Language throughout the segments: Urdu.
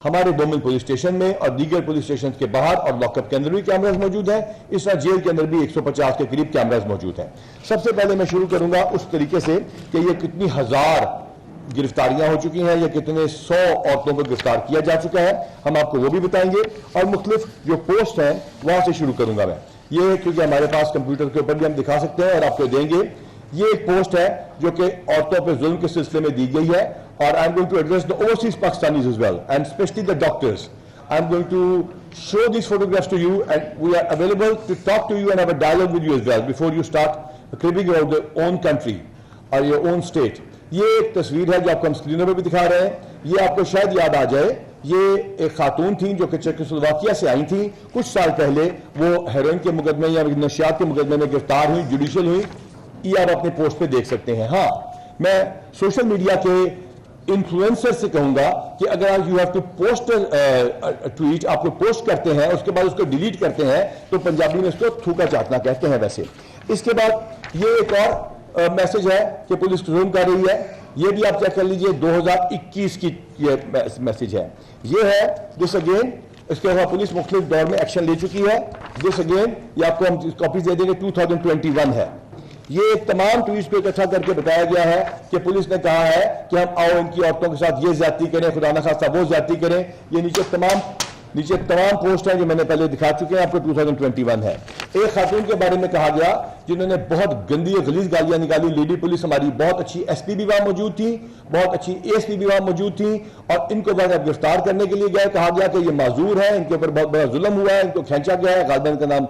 ہمارے دومن پولیس اسٹیشن میں اور دیگر پولیس اسٹیشن کے باہر اور لاک اپ کے اندر بھی کیمراز موجود ہیں. اس طرح جیل کے اندر بھی 150 کے قریب کیمراز موجود ہیں. سب سے پہلے میں شروع کروں گا اس طریقے سے کہ یہ کتنی ہزار گرفتاریاں ہو چکی ہیں, یہ کتنے 100 عورتوں کو گرفتار کیا جا چکا ہے, ہم آپ کو وہ بھی بتائیں گے. اور مختلف جو پوسٹ ہیں وہاں سے شروع کروں گا میں. یہ کیونکہ ہمارے پاس کمپیوٹر کے اوپر بھی ہم دکھا سکتے ہیں اور آپ کو دیں گے. یہ ایک پوسٹ ہے جو کہ عورتوں پہ ظلم کے سلسلے میں دی گئی ہے, اور I am going to address the overseas Pakistanis as well and specially the doctors. I am going to show these photographs to you, and we are available to talk to you and have a dialogue with you as well before you start cribbing about your own country or your own state. یہ ایک تصویر ہے جو آپ کو ہم اسکرینوں پہ بھی دکھا رہے ہیں. یہ آپ کو شاید یاد آ جائے, یہ ایک خاتون تھیں جو کہ چیکوسلوواکیہ سے آئی تھیں. کچھ سال پہلے وہ ہیروئن کے مقدمے یا نشیات کے مقدمے میں گرفتار ہوئی, جوڈیشل ہوئی. یہ آپ اپنے پوسٹ پہ دیکھ سکتے ہیں. ہاں, میں سوشل میڈیا کے انفلوئنسر سے کہوں گا کہ اگر آپ you have to post tweet, آپ کو پوسٹ کرتے ہیں اس کے بعد اس کو ڈیلیٹ کرتے ہیں تو پنجابی میں اس کو تھوکا چاٹنا کہتے ہیں ویسے. اس کے بعد یہ ایک اور میسج ہے کہ پولیس ظلم کر رہی ہے. یہ بھی آپ چیک کر لیجئے, 2021 کی یہ میسج ہے. یہ ہے دس اگین, اس کے بعد پولیس مختلف دور میں ایکشن لے چکی ہے. دس اگین یہ آپ کو ہم کاپیز دے دیں گے, 2021 ہے. یہ ایک تمام ٹویٹس کو اکٹھا کر کے بتایا گیا ہے کہ پولیس نے کہا ہے کہ ہم آؤ ان کی عورتوں کے ساتھ یہ زیادتی کریں, خدا نہ خواستہ وہ زیادتی کریں. یہ نیچے تمام پوسٹ ہیں جو میں نے پہلے دکھا چکے ہیں آپ کو. 2021 ہے. ایک خاتون کے بارے میں کہا گیا جنہوں نے بہت گندی اور غلیظ گالیاں نکالی. لیڈی پولیس ہماری بہت اچھی ایس پی بھی وہاں موجود تھی, بہت اچھی اے ایس پی بھی وہاں موجود تھی, اور ان کو بعد گرفتار کرنے کے لیے گئے. کہا گیا کہ یہ معذور ہے, ان کے اوپر بہت بڑا ظلم ہوا ہے, ان کو کھینچا گیا ہے. غالباً کا نام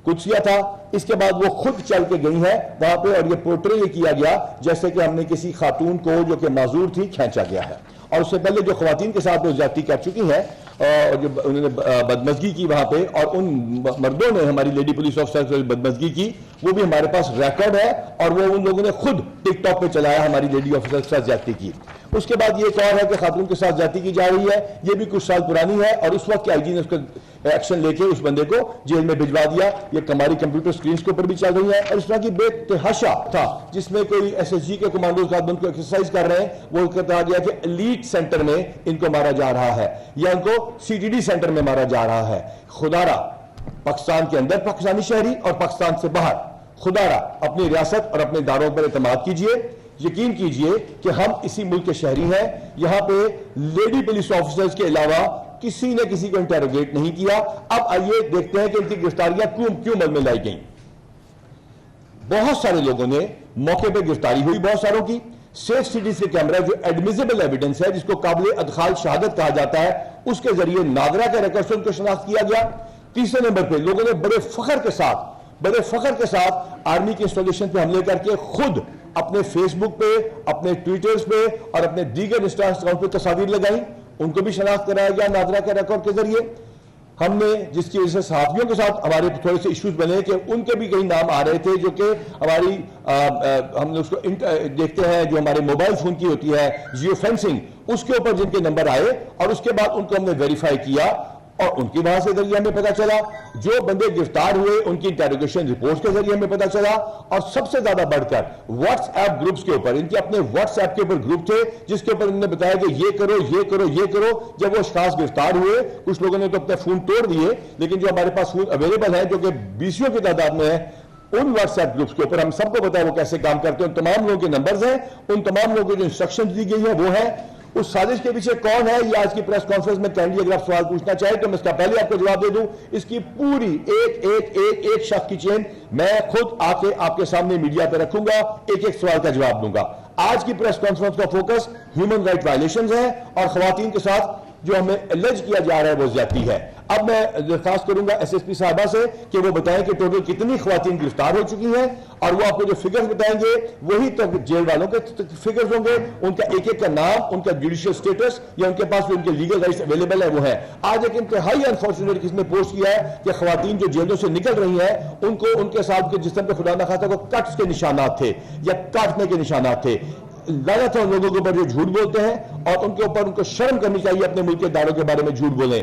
قدسیہ تھا. اس کے بعد وہ خود چل کے گئی ہیں وہاں پہ, اور یہ پورٹری یہ کیا گیا جیسے کہ ہم نے کسی خاتون کو جو کہ معذور تھی کھینچا گیا ہے. اور اس سے پہلے جو خواتین کے ساتھ وہ زیادتی کر چکی ہیں اور جو انہوں نے بدمزگی کی وہاں پہ, اور ان مردوں نے ہماری لیڈی پولیس آفیسر سے بدمزگی کی, وہ بھی ہمارے پاس ریکارڈ ہے, اور وہ ان لوگوں نے خود ٹک ٹاک پہ چلایا ہماری لیڈی آفیسر کے ساتھ زیادتی کی. اس کے بعد یہ ایک اور ہے کہ خاتون کے ساتھ زیادتی کی جا رہی ہے. یہ بھی کچھ سال پرانی ہے, اور اس وقت آئی جی نے اس کو ایکشن لے کے اس بندے کو جیل میں بھجوا دیا. یہ ہماری کمپیوٹر سکرینز کے اوپر بھی چل رہی ہے. اور اس طرح کی بے تحاشا تھا جس میں کوئی ایس ایس جی کے کمانڈوز بند کو ایکسرسائز کر رہے ہیں. وہ کہا گیا کہ ایلیٹ سینٹر میں ان کو مارا جا رہا ہے, یا ان کو سی ٹی ڈی سینٹر میں مارا جا رہا ہے. خدا را پاکستان کے اندر پاکستانی شہری اور پاکستان سے باہر, خدا را اپنی ریاست اور اپنے اداروں پر اعتماد کیجئے. یقین کیجئے کہ ہم اسی ملک کے شہری ہیں. یہاں پہ لیڈی پولیس آفیسرز کے علاوہ کسی نے کسی کو انٹیروگیٹ نہیں کیا. اب آئیے دیکھتے ہیں کہ ان کی گرفتاریاں کیوں عمل میں لائی گئیں. بہت سارے لوگوں نے موقع پہ گرفتاری ہوئی, بہت ساروں کی. سیف سٹیز کے کیمرہ جو ایڈمیزیبل ایویڈنس ہے, جس کو قابل ادخال شہادت کہا جاتا ہے, اس کے ذریعے ناظرہ کے ریکارڈ سے ان کو شناخت کیا گیا. تیسرے نمبر پہ لوگوں نے بڑے فخر کے ساتھ آرمی کی انسٹالیشن پہ حملے کر کے خود اپنے فیس بک پہ, اپنے ٹویٹرز پہ اور اپنے دیگر انسٹا اکاؤنٹ پہ تصاویر لگائیں. ان کو بھی شناخت کرایا گیا ناظرہ کے ریکارڈ کے ذریعے. ہم نے جس کی وجہ سے صحافیوں کے ساتھ ہمارے تھوڑے سے ایشوز بنے کہ ان کے بھی کئی نام آ رہے تھے جو کہ ہماری ہم نے اس کو دیکھتے ہیں جو ہمارے موبائل فون کی ہوتی ہے جیو فینسنگ, اس کے اوپر جن کے نمبر آئے, اور اس کے بعد ان کو ہم نے ویریفائی کیا, اور ان کی وہاں سے ذریعے ہمیں پتا چلا. جو بندے گرفتار ہوئے ان کی انٹیروگیشن رپورٹس کے ذریعے ہمیں پتا چلا. اور سب سے زیادہ بڑھ کر واٹس ایپ گروپس کے اوپر, ان کے اپنے واٹس ایپ کے اوپر گروپ تھے جس کے اوپر انہوں نے بتایا کہ یہ کرو یہ کرو یہ کرو. جب وہ اشخاص گرفتار ہوئے, کچھ لوگوں نے تو اپنے فون توڑ دیے, لیکن جو ہمارے پاس فون اویلیبل ہیں جو کہ 20 کی تعداد میں ہے, ان واٹس ایپ گروپس کے اوپر ہم سب کو پتا ہے وہ کیسے کام کرتے ہیں. ان تمام لوگوں کے نمبرز ہیں, ان تمام لوگوں کو جو انسٹرکشن دی گئی ہیں وہ ہیں. اس سازش کے پیچھے کون ہے, یہ آج کی پریس کانفرنس میں کینڈلی اگر آپ سوال پوچھنا چاہیں تو میں اس کا پہلے آپ کو جواب دے دوں. اس کی پوری ایک شخص کی چین میں خود آ کے آپ کے سامنے میڈیا پہ رکھوں گا, ایک سوال کا جواب دوں گا. آج کی پریس کانفرنس کا فوکس ہیومن رائٹ وائلیشنز ہے, اور خواتین کے ساتھ جو ہمیں الج کیا جا رہا ہے وہ زیادتی ہے. اب میں درخواست کروں گا ایس ایس پی صاحبہ سے کہ وہ بتائیں کہ ٹوٹل کتنی خواتین گرفتار ہو چکی ہیں, اور وہ آپ کو جو فگرز بتائیں گے وہی تک جیل والوں کے فگرز ہوں گے. ان کا ایک کا نام, ان کا جوڈیشل سٹیٹس, یا ان کے پاس جو ان کے لیگل رائٹس اویلیبل ہے وہ ہے. آج ایک انتہائی انفارچونیٹ کس نے پوسٹ کیا ہے کہ خواتین جو جیلوں سے نکل رہی ہیں ان کو ان کے ساتھ جسم پہ خدا نہ خواستہ کو کٹس کے نشانات تھے یا کاٹنے کے نشانات تھے. لعنت ہے ان لوگوں کے اوپر جو جھوٹ بولتے ہیں, اور ان کے اوپر ان کو شرم کرنی چاہیے اپنے ملک کے اداروں کے بارے میں جھوٹ بولیں.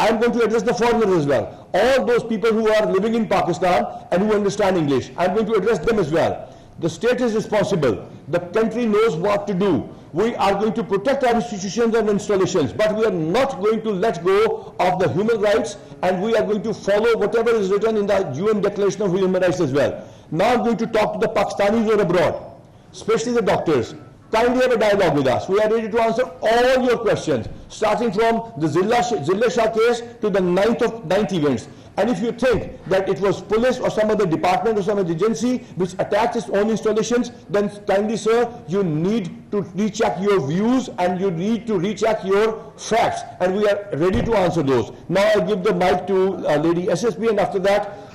I am going to address the foreigners as well. All those people who are living in Pakistan and who understand English, I am going to address them as well. The state is responsible. The country knows what to do. We are going to protect our institutions and installations, but we are not going to let go of the human rights, and we are going to follow whatever is written in the UN Declaration of Human Rights as well. Now I'm going to talk to the Pakistanis who are abroad, especially the doctors. Kindly have a dialogue with us. We are ready to answer all your questions, starting from the Zilla Shah case to the ninth events. And if you think that it was police or some other department or some other agency which attacked its own installations, then kindly, sir, you need to recheck your views and you need to recheck your facts, and we are ready to answer those. Now I give the mic to Lady SSP, and after that